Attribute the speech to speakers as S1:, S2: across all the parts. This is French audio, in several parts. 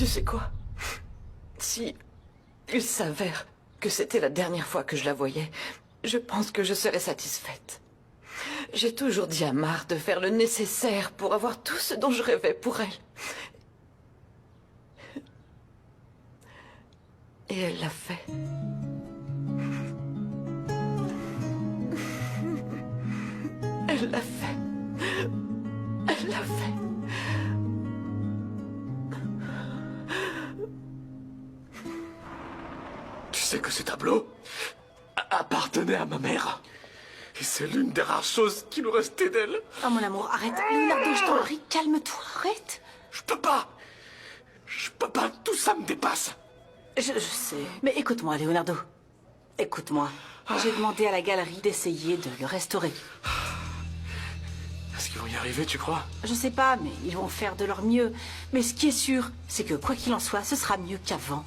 S1: Tu sais quoi? Si il s'avère que c'était la dernière fois que je la voyais, je pense que je serais satisfaite. J'ai toujours dit à Mar de faire le nécessaire pour avoir tout ce dont je rêvais pour elle. Et elle l'a fait. Elle l'a fait. Elle l'a fait.
S2: Tu sais que ce tableau appartenait à ma mère. Et c'est l'une des rares choses qui nous restait d'elle.
S3: Oh mon amour, arrête. Leonardo, je t'en prie, calme-toi, arrête.
S2: Je peux pas. Tout ça me dépasse.
S3: Je sais. Mais écoute-moi, Leonardo. Écoute-moi. J'ai demandé à la galerie d'essayer de le restaurer.
S2: Est-ce qu'ils vont y arriver, tu crois?
S3: Je sais pas, mais ils vont faire de leur mieux. Mais ce qui est sûr, c'est que quoi qu'il en soit, ce sera mieux qu'avant.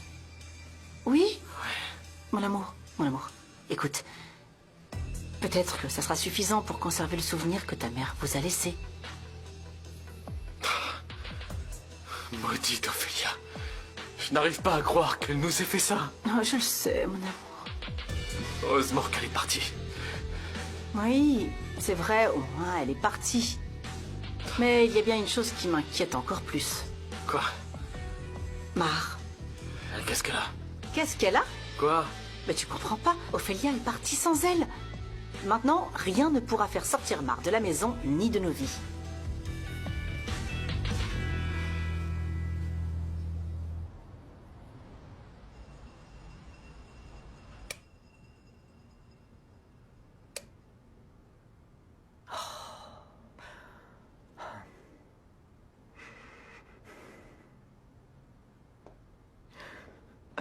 S3: Oui?
S2: Ouais.
S3: Mon amour, écoute. Peut-être que ça sera suffisant pour conserver le souvenir que ta mère vous a laissé.
S2: Maudite Ophélia. Je n'arrive pas à croire qu'elle nous ait fait ça.
S3: Oh, je le sais, mon amour.
S2: Heureusement qu'elle est partie.
S3: Oui, c'est vrai, au moins elle est partie. Mais il y a bien une chose qui m'inquiète encore plus.
S2: Quoi?
S3: Mar.
S2: Qu'est-ce qu'elle a?
S3: Qu'est-ce qu'elle a?
S2: Quoi?
S3: Mais tu comprends pas, Ophélia est partie sans elle. Maintenant, rien ne pourra faire sortir Mar de la maison ni de nos vies.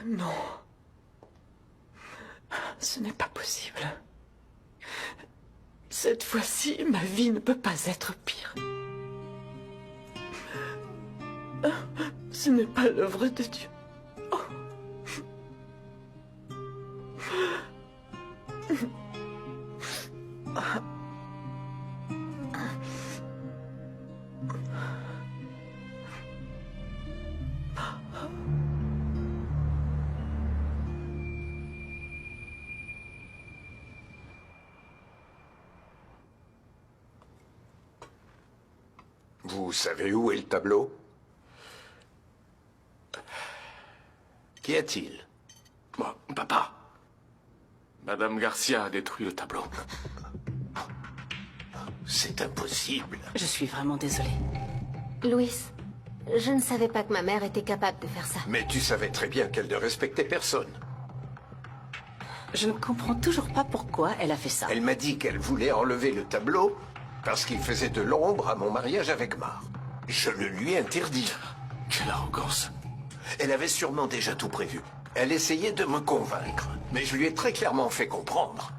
S1: Non. Ce n'est pas possible. Cette fois-ci, ma vie ne peut pas être pire. Ce n'est pas l'œuvre de Dieu.
S4: Vous savez où est le tableau? Qu'y a-t-il?
S2: Moi, papa. Madame Garcia a détruit le tableau.
S4: C'est impossible.
S3: Je suis vraiment désolée.
S5: Louis, je ne savais pas que ma mère était capable de faire ça.
S4: Mais tu savais très bien qu'elle ne respectait personne.
S3: Je ne comprends toujours pas pourquoi elle a fait ça.
S4: Elle m'a dit qu'elle voulait enlever le tableau parce qu'il faisait de l'ombre à mon mariage avec Mar. Je le lui ai interdit.
S2: Quelle arrogance.
S4: Elle avait sûrement déjà tout prévu. Elle essayait de me convaincre. Mais je lui ai très clairement fait comprendre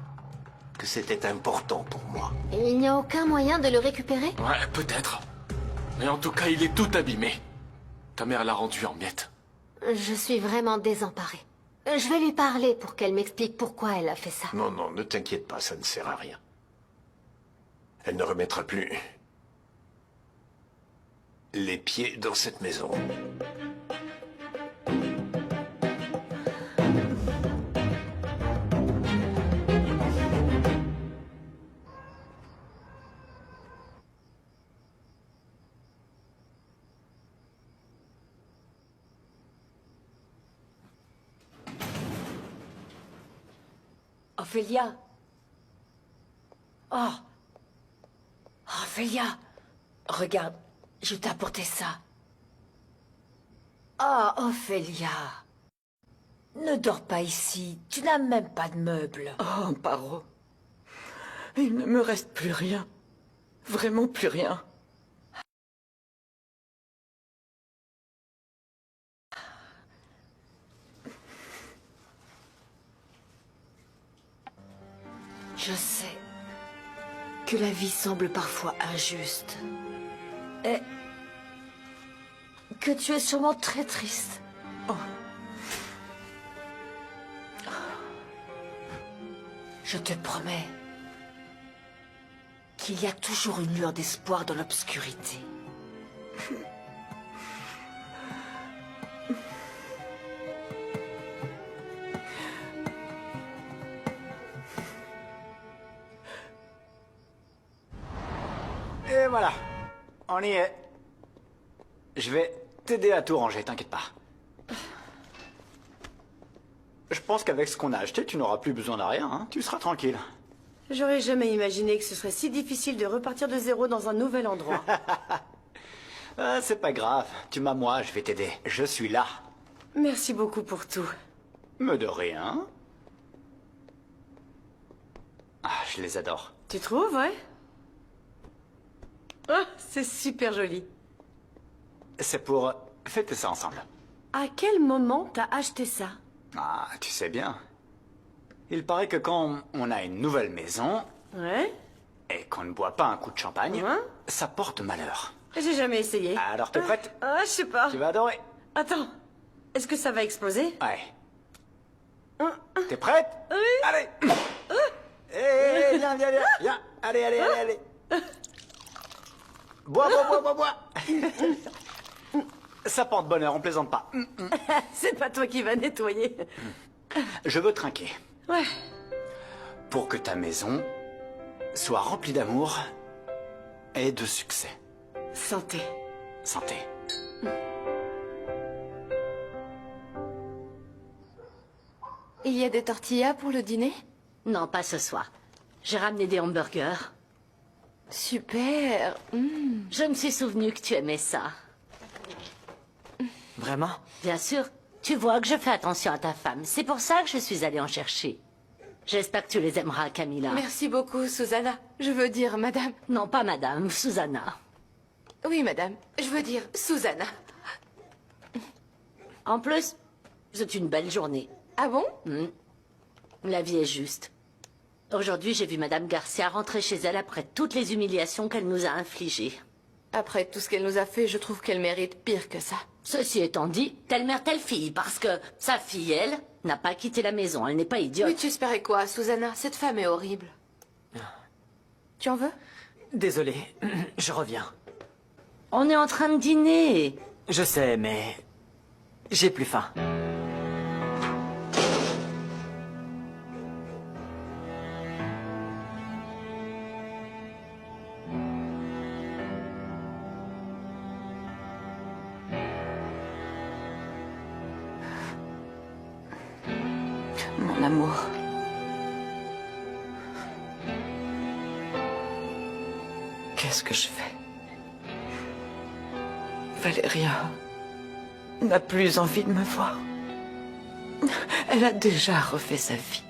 S4: que c'était important pour moi.
S5: Et il n'y a aucun moyen de le récupérer?
S2: Ouais, peut-être. Mais en tout cas, il est tout abîmé. Ta mère l'a rendu en miettes.
S5: Je suis vraiment désemparée. Je vais lui parler pour qu'elle m'explique pourquoi elle a fait ça.
S4: Non, non, ne t'inquiète pas, ça ne sert à rien. Elle ne remettra plus les pieds dans cette maison.
S6: Ophélia. Oh. Ophélia. Regarde, je t'ai apporté ça. Oh, Ophélia. Ne dors pas ici. Tu n'as même pas de meubles.
S1: Oh, Amparo. Il ne me reste plus rien. Vraiment plus rien.
S6: Je sais que la vie semble parfois injuste. Et que tu es sûrement très triste.
S1: Oh.
S6: Je te promets qu'il y a toujours une lueur d'espoir dans l'obscurité.
S7: Et voilà. On y est. Je vais t'aider à tout ranger, t'inquiète pas. Je pense qu'avec ce qu'on a acheté, tu n'auras plus besoin de rien, hein. Tu seras tranquille.
S3: J'aurais jamais imaginé que ce serait si difficile de repartir de zéro dans un nouvel endroit.
S7: Ah, c'est pas grave. Tu m'as moi, je vais t'aider. Je suis là.
S3: Merci beaucoup pour tout.
S7: Me de rien. Ah, je les adore.
S3: Tu trouves, ouais? Ah, c'est super joli.
S7: C'est pour fêter ça ensemble.
S3: À quel moment t'as acheté ça?
S7: Ah, tu sais bien. Il paraît que quand on a une nouvelle maison
S3: Ouais?
S7: et qu'on ne boit pas un coup de champagne,
S3: Hein?
S7: ça porte malheur.
S3: J'ai jamais essayé.
S7: Alors, t'es prête?
S3: Ah, je sais pas.
S7: Tu vas adorer.
S3: Attends, est-ce que ça va exploser?
S7: Ouais. T'es prête?
S3: Oui.
S7: Allez. Eh, viens, viens, viens, viens. Allez, allez, allez, allez. Bois, bois, bois, bois, bois. Ça porte bonheur, on plaisante pas.
S3: C'est pas toi qui vas nettoyer.
S7: Je veux trinquer.
S3: Ouais.
S7: Pour que ta maison soit remplie d'amour et de succès.
S3: Santé.
S7: Santé.
S8: Il y a des tortillas pour le dîner?
S5: Non, pas ce soir. J'ai ramené des hamburgers.
S8: Super.
S5: Je me suis souvenu que tu aimais ça.
S1: Vraiment?
S5: Bien sûr. Tu vois que je fais attention à ta femme. C'est pour ça que je suis allée en chercher. J'espère que tu les aimeras, Camilla.
S8: Merci beaucoup, Susanna. Je veux dire, madame.
S5: Non, pas madame, Susanna.
S8: Oui, madame. Je veux dire, Susanna.
S5: En plus, c'est une belle journée.
S8: Ah bon?
S5: La vie est juste. Aujourd'hui, j'ai vu Madame Garcia rentrer chez elle après toutes les humiliations qu'elle nous a infligées.
S8: Après tout ce qu'elle nous a fait, je trouve qu'elle mérite pire que ça.
S5: Ceci étant dit, telle mère, telle fille, parce que sa fille, elle, n'a pas quitté la maison, elle n'est pas idiote.
S8: Oui, tu espérais quoi, Susanna? Cette femme est horrible. Tu en veux?
S9: Désolé, je reviens.
S5: On est en train de dîner.
S9: Je sais, mais j'ai plus faim.
S1: Mon amour. Qu'est-ce que je fais? Valéria n'a plus envie de me voir. Elle a déjà refait sa vie.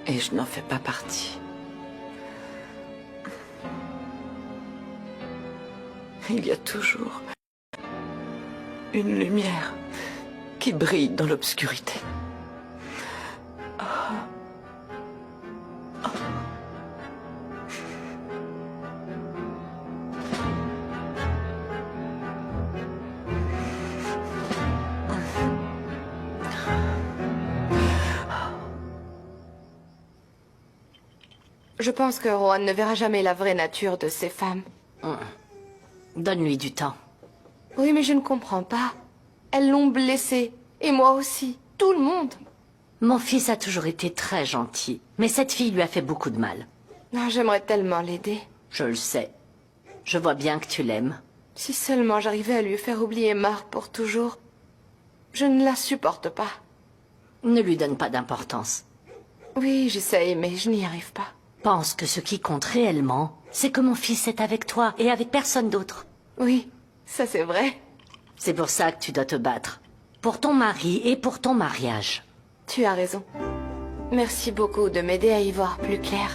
S1: Et je n'en fais pas partie. Il y a toujours une lumière qui brille dans l'obscurité.
S8: Je pense que Rohan ne verra jamais la vraie nature de ces femmes.
S5: Donne-lui du temps.
S8: Oui, mais je ne comprends pas. Elles l'ont blessé. Et moi aussi. Tout le monde.
S5: Mon fils a toujours été très gentil, mais cette fille lui a fait beaucoup de mal.
S8: Ah, j'aimerais tellement l'aider.
S5: Je le sais. Je vois bien que tu l'aimes.
S8: Si seulement j'arrivais à lui faire oublier Marc pour toujours. Je ne la supporte pas.
S5: Ne lui donne pas d'importance.
S8: Oui, j'essaye, mais je n'y arrive pas.
S5: Pense que ce qui compte réellement, c'est que mon fils est avec toi et avec personne d'autre.
S8: Oui, ça c'est vrai.
S5: C'est pour ça que tu dois te battre. Pour ton mari et pour ton mariage.
S8: Tu as raison. Merci beaucoup de m'aider à y voir plus clair.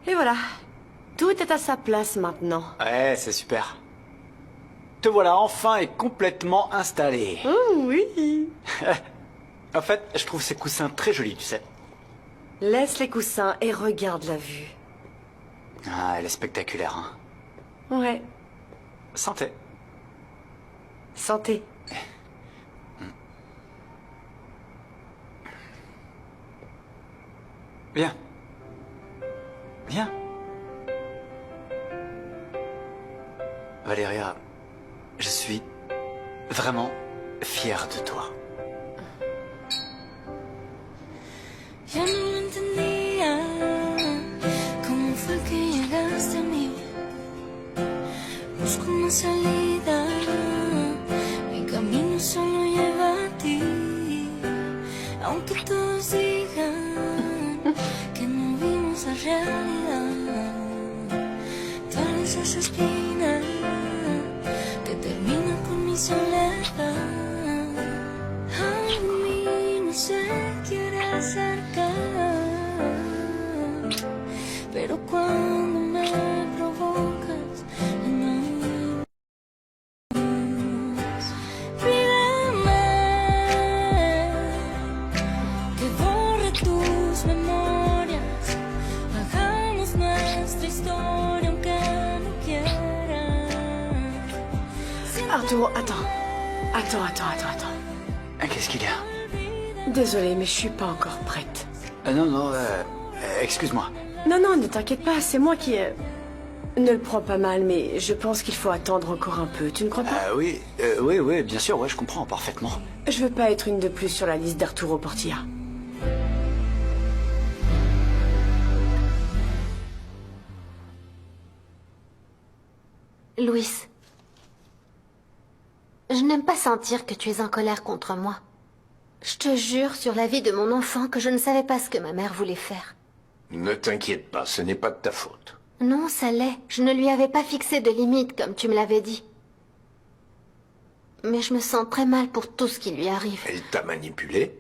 S3: Et voilà. Tout est à sa place maintenant.
S7: Ouais, c'est super. Te voilà enfin et complètement installé.
S3: Oh oui.
S7: En fait, je trouve ces coussins très jolis, tu sais.
S3: Laisse les coussins et regarde la vue.
S7: Ah, elle est spectaculaire, hein.
S3: Ouais.
S7: Santé.
S3: Santé.
S7: Viens. Viens. Valéria, je suis vraiment fier de toi.
S10: Ya no lo entendía, cómo fue que llegaste a mí. Busco una salida, mi camino solo lleva a ti. Aunque todos digan que no vimos la realidad, tal vez esa espina que termina con mi soledad. A mí no se quiere acercar, pero cuando me provocas, no hay más. Pídeme que borre tus memorias, hagamos nuestra historia aunque no quieras.
S3: Arturo, attends. Attends.
S7: Qu'est-ce qu'il y a?
S3: Désolée, mais je suis pas encore prête.
S7: Non, excuse-moi.
S3: Non, ne t'inquiète pas, c'est moi qui... Ne le prends pas mal, mais je pense qu'il faut attendre encore un peu, tu ne crois pas?
S7: Oui, bien sûr, ouais, je comprends parfaitement.
S3: Je veux pas être une de plus sur la liste d'Arturo Portilla.
S11: Louis, je n'aime pas sentir que tu es en colère contre moi. Je te jure sur la vie de mon enfant que je ne savais pas ce que ma mère voulait faire.
S4: Ne t'inquiète pas, ce n'est pas de ta faute.
S11: Non, ça l'est. Je ne lui avais pas fixé de limite, comme tu me l'avais dit. Mais je me sens très mal pour tout ce qui lui arrive.
S4: Elle t'a manipulé,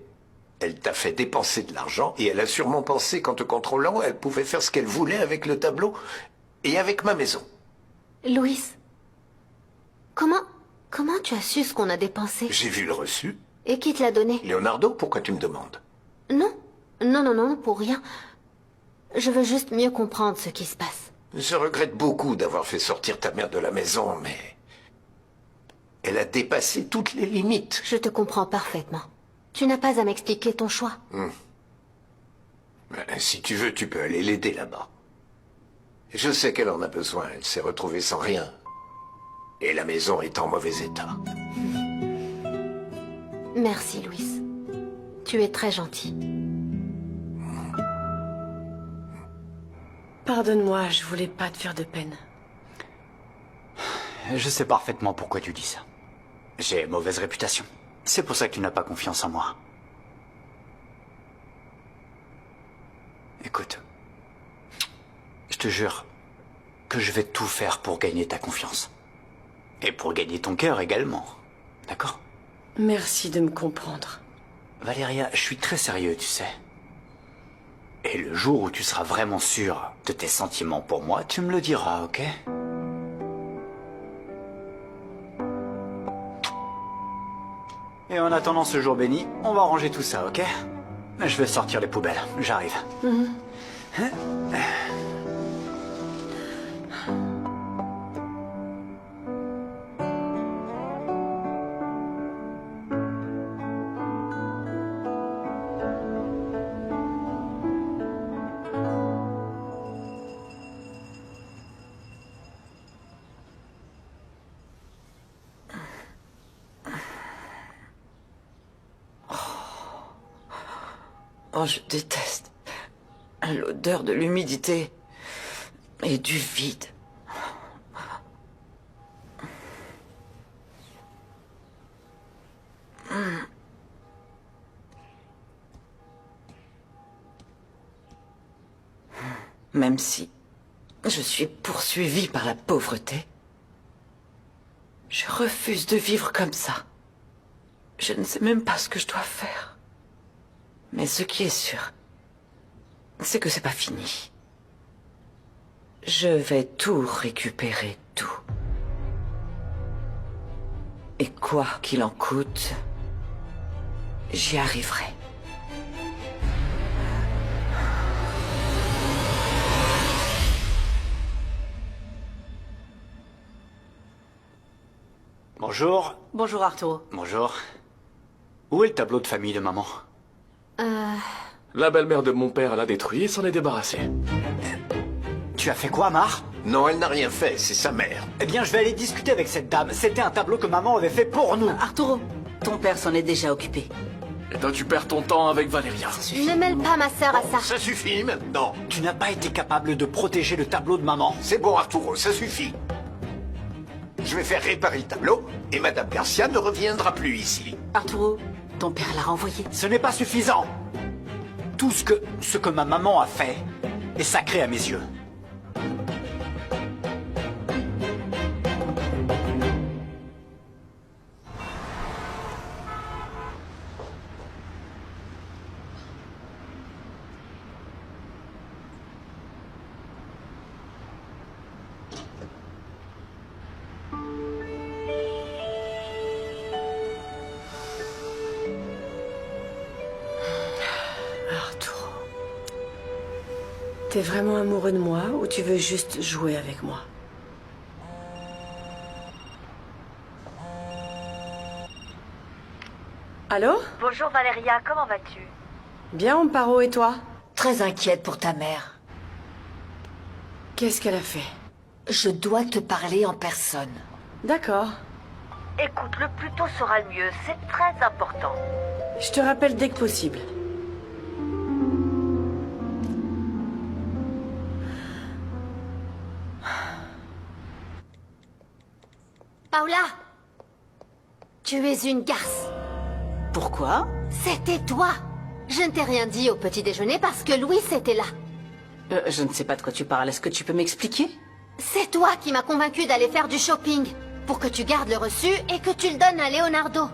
S4: elle t'a fait dépenser de l'argent, et elle a sûrement pensé qu'en te contrôlant, elle pouvait faire ce qu'elle voulait avec le tableau et avec ma maison.
S11: Louis, comment tu as su ce qu'on a dépensé?
S4: J'ai vu le reçu.
S11: Et qui te l'a donné?
S4: Leonardo, pourquoi tu me demandes?
S11: Non, pour rien. Je veux juste mieux comprendre ce qui se passe.
S4: Je regrette beaucoup d'avoir fait sortir ta mère de la maison, mais... elle a dépassé toutes les limites.
S11: Je te comprends parfaitement. Tu n'as pas à m'expliquer ton choix.
S4: Si tu veux, tu peux aller l'aider là-bas. Je sais qu'elle en a besoin, elle s'est retrouvée sans rien. Et la maison est en mauvais état.
S11: Merci, Louis. Tu es très gentil.
S3: Pardonne-moi, je voulais pas te faire de peine.
S7: Je sais parfaitement pourquoi tu dis ça. J'ai mauvaise réputation. C'est pour ça que tu n'as pas confiance en moi. Écoute, je te jure que je vais tout faire pour gagner ta confiance. Et pour gagner ton cœur également. D'accord?
S3: Merci de me comprendre.
S7: Valéria, je suis très sérieux, tu sais. Et le jour où tu seras vraiment sûre de tes sentiments pour moi, tu me le diras, ok? Et en attendant ce jour béni, on va ranger tout ça, ok? Je vais sortir les poubelles, j'arrive.
S1: Oh, je déteste l'odeur de l'humidité et du vide. Même si je suis poursuivie par la pauvreté, je refuse de vivre comme ça. Je ne sais même pas ce que je dois faire. Mais ce qui est sûr, c'est que c'est pas fini. Je vais tout récupérer, tout. Et quoi qu'il en coûte, j'y arriverai.
S7: Bonjour.
S3: Bonjour Arturo.
S7: Bonjour. Où est le tableau de famille de maman?
S2: La belle-mère de mon père l'a détruit et s'en est débarrassée.
S7: Tu as fait quoi, Mar?
S4: Non, elle n'a rien fait, c'est sa mère.
S7: Eh bien, je vais aller discuter avec cette dame. C'était un tableau que maman avait fait pour nous.
S3: Arturo, ton père s'en est déjà occupé.
S2: Et toi, tu perds ton temps avec Valéria.
S11: Ne mêle pas ma sœur à ça.
S4: Ça suffit maintenant.
S7: Tu n'as pas été capable de protéger le tableau de maman.
S4: C'est bon, Arturo, ça suffit. Je vais faire réparer le tableau et Madame Garcia ne reviendra plus ici.
S3: Arturo, ton père l'a renvoyé.
S7: Ce n'est pas suffisant. Tout ce que ma maman a fait est sacré à mes yeux.
S12: Arturo, t'es vraiment amoureux de moi ou tu veux juste jouer avec moi? Allô?
S6: Bonjour Valéria, comment vas-tu?
S12: Bien, Amparo, et toi?
S6: Très inquiète pour ta mère.
S12: Qu'est-ce qu'elle a fait?
S6: Je dois te parler en personne.
S12: D'accord.
S6: Écoute, le plus tôt sera le mieux, c'est très important.
S12: Je te rappelle dès que possible.
S11: Paula, tu es une garce.
S3: Pourquoi?
S11: C'était toi. Je ne t'ai rien dit au petit déjeuner parce que Louis était là.
S3: Je ne sais pas de quoi tu parles. Est-ce que tu peux m'expliquer?
S11: C'est toi qui m'as convaincu d'aller faire du shopping. Pour que tu gardes le reçu et que tu le donnes à Leonardo.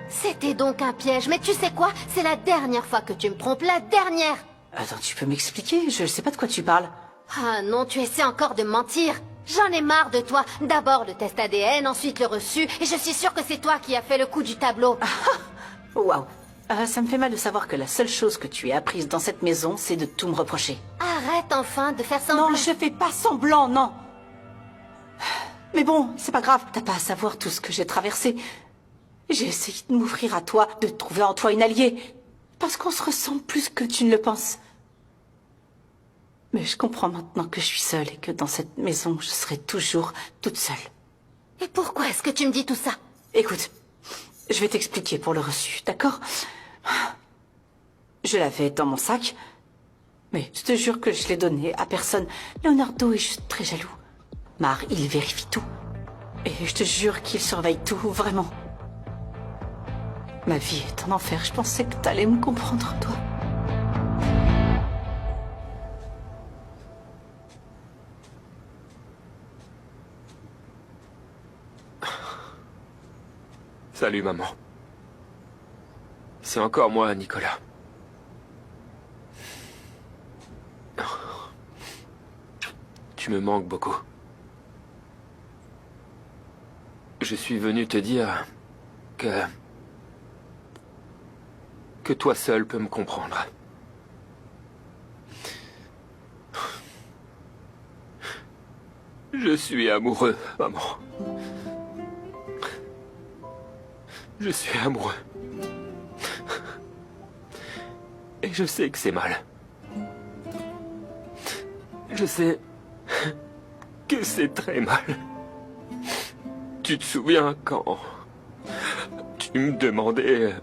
S11: C'était donc un piège, mais tu sais quoi? C'est la dernière fois que tu me trompes, la dernière.
S3: Attends, tu peux m'expliquer? Je ne sais pas de quoi tu parles.
S11: Ah non, tu essaies encore de mentir. J'en ai marre de toi. D'abord le test ADN, ensuite le reçu, et je suis sûre que c'est toi qui as fait le coup du tableau.
S3: Waouh. Ça me fait mal de savoir que la seule chose que tu aies apprise dans cette maison, c'est de tout me reprocher.
S11: Arrête enfin de faire semblant.
S3: Non, je fais pas semblant, non. Mais bon, c'est pas grave, t'as pas à savoir tout ce que j'ai traversé. J'ai essayé de m'ouvrir à toi, de trouver en toi une alliée. Parce qu'on se ressemble plus que tu ne le penses. Mais je comprends maintenant que je suis seule et que dans cette maison, je serai toujours toute seule.
S11: Et pourquoi est-ce que tu me dis tout ça?
S3: Écoute, je vais t'expliquer pour le reçu, d'accord? Je l'avais dans mon sac, mais je te jure que je l'ai donné à personne. Leonardo est juste très jaloux. Mar, il vérifie tout. Et je te jure qu'il surveille tout, vraiment. Ma vie est un enfer. Je pensais que t'allais me comprendre, toi.
S2: Salut, maman. C'est encore moi, Nicolas. Tu me manques beaucoup. Je suis venu te dire que toi seul peux me comprendre. Je suis amoureux, maman. Je suis amoureux. Et je sais que c'est mal. Je sais que c'est très mal. Tu te souviens quand tu me demandais,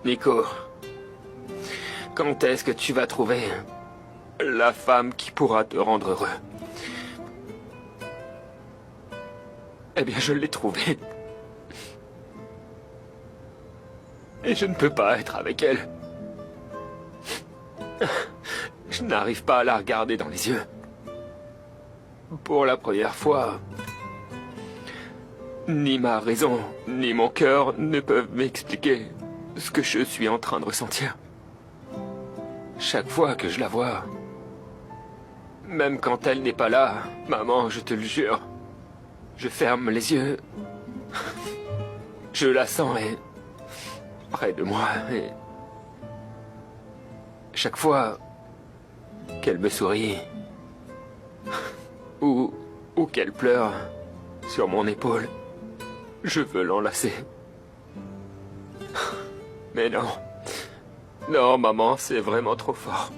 S2: Nico, quand est-ce que tu vas trouver la femme qui pourra te rendre heureux? Eh bien, je l'ai trouvée. Et je ne peux pas être avec elle. Je n'arrive pas à la regarder dans les yeux. Pour la première fois, ni ma raison, ni mon cœur ne peuvent m'expliquer ce que je suis en train de ressentir. Chaque fois que je la vois, même quand elle n'est pas là, maman, je te le jure, je ferme les yeux. Je la sens et près de moi et chaque fois qu'elle me sourit ou qu'elle pleure sur mon épaule, je veux l'enlacer. Mais non. Non, maman, c'est vraiment trop fort.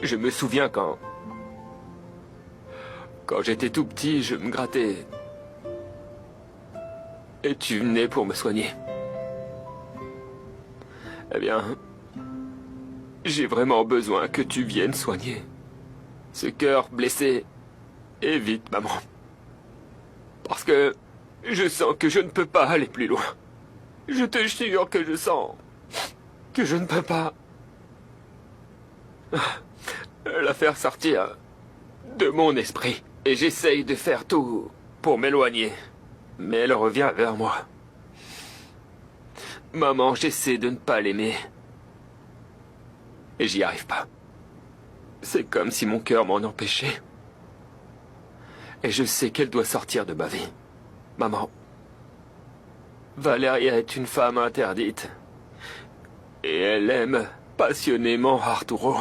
S2: Je me souviens quand j'étais tout petit, je me grattais. Et tu venais pour me soigner. Eh bien, j'ai vraiment besoin que tu viennes soigner ce cœur blessé. Et vite, maman. Parce que je sens que je ne peux pas aller plus loin. Je te jure que je sens que je ne peux pas la faire sortir de mon esprit. Et j'essaye de faire tout pour m'éloigner. Mais elle revient vers moi. Maman, j'essaie de ne pas l'aimer. Et j'y arrive pas. C'est comme si mon cœur m'en empêchait. Et je sais qu'elle doit sortir de ma vie. Maman, Valéria est une femme interdite. Et elle aime passionnément Arturo.